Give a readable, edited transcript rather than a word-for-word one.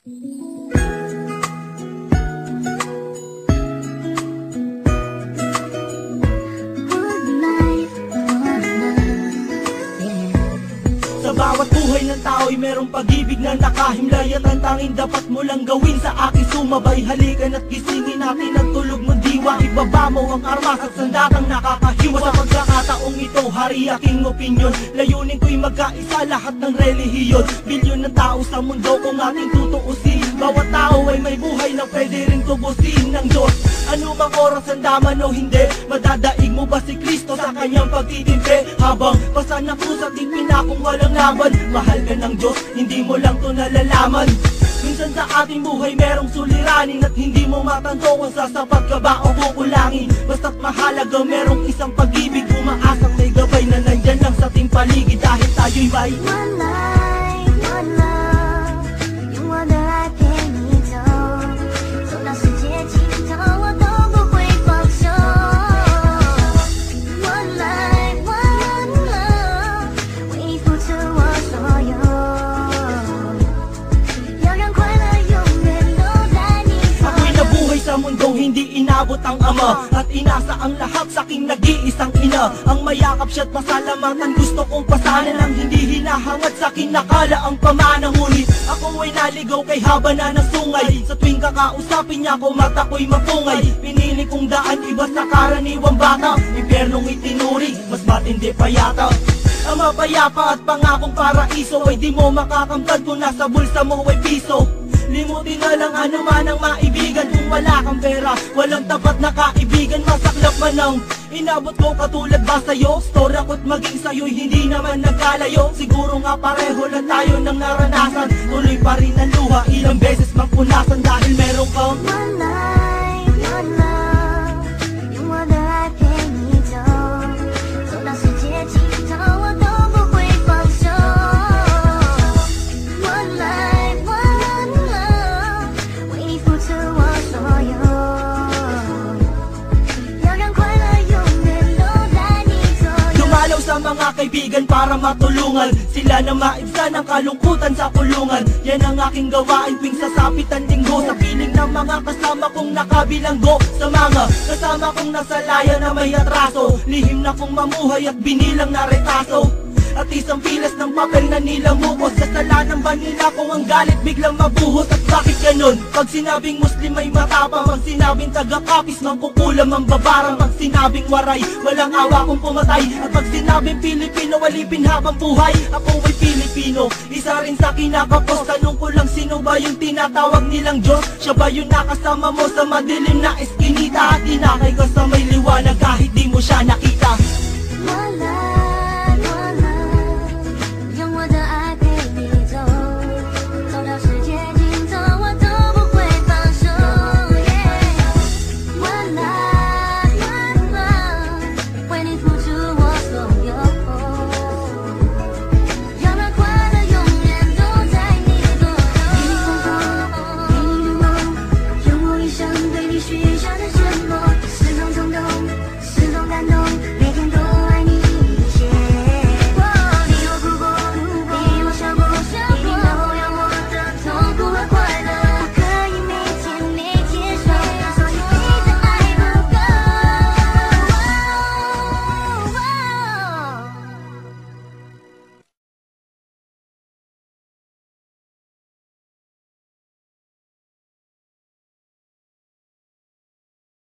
Sa bawat buhay ng tao'y merong pag-ibig na nakahimlay, at ang tanging dapat mo lang gawin sa aking sumabay. Halikan at gisingin natin ang tulog mong diwa. Ibaba mo ang armas at sandakang nakakahiwa. Sa pagkakataong ito, hari aking opinyon. Layunin ko'y magkaisa lahat ng relihiyon. Bilyon ng tao sa mundo kung ating tutuusin. Bawat tao ay may buhay na pwede rin tubusin ng Diyos. Ano mang oras ang daman o hindi, madadaig mo ba si Kristo sa kanyang pagtitimpi? Habang basa na pusa ting pinakong walang laban, mahal ka ng Diyos, hindi mo lang to nalalaman. Minsan sa ating buhay merong suliranin, at hindi mo matanto kung sasapat ka ba o kukulangin. Basta't mahalaga merong isang pag-ibig, umaasang may gabay na nandyan lang sa ating paligid. Dahil tayo'y may one life, one love，用我的爱陪你走，走到世界尽头，我都不会放手。One life, one love，为你付出我所有，要让快乐永远都在你左 Ako'y 右。 nabuhay sa mundong hindi inabot ang ama, at inasa ang lahat sa aking nag-iisang ina. Ang mayakap siya't pasalamatan, gusto kong pasanan ang hindi hinahangad sa akin nakala ang pamana. Ngunit ako ay naligaw kay haba na ng sungay. Sa tuwing kakausapin niya ko, mata ko'y mapungay. Pinili kong daan iba sa karaniwang bata, impyernong itinuri, mas matindi pa yata. Ang mapayapa at pangakong paraiso ay di mo makakamtan kung nasa bulsa mo ay piso. Limutin na lang ano man ang maibigan, kung wala kang pera, walang tapat na kaibigan. Masaklap man ang inabot ko katulad ba sa'yo? Story ako't maging sa'yo'y hindi naman nagkalayo. Siguro nga pareho lang tayo ng naranasan, tuloy pa rin ang luha, ilang beses mang punasan. Dahil meron kang One life, one love，用我的爱陪你走，走到世界尽头，我都不会放手。One life, one love，为你付出我所有，要让快乐永远都在你左右。 Dumalaw sa mga kaibigan para matulungan sila na maibsan ang kalungkutan sa kulungan. Yan ang aking gawain tuwing sasapit ang linggo, sa piling ng mga kasama kong nakabilanggo. Sa mga kasama kong nasa laya na may atraso, lihim na kong mamuhay at binilang na retaso. At isang pilas ng papel na nilamukos, kasalanan ba nila kung ang galit biglang mabuhos? At bakit ganun? Pag sinabing Muslim ay matapang, pag sinabing taga-kapis mangkukulam ang babarang, pag sinabing waray walang awa kung pumatay, at pag sinabing Pilipino walipin habang buhay. Ako ay Pilipino, isa rin sa kinakapos. Tanong ko lang, sino ba yung tinatawag nilang Diyos? Siya ba yung nakasama mo sa madilim na eskinita, at inakay ka sa may liwanag kahit di mo siya nakita? One life.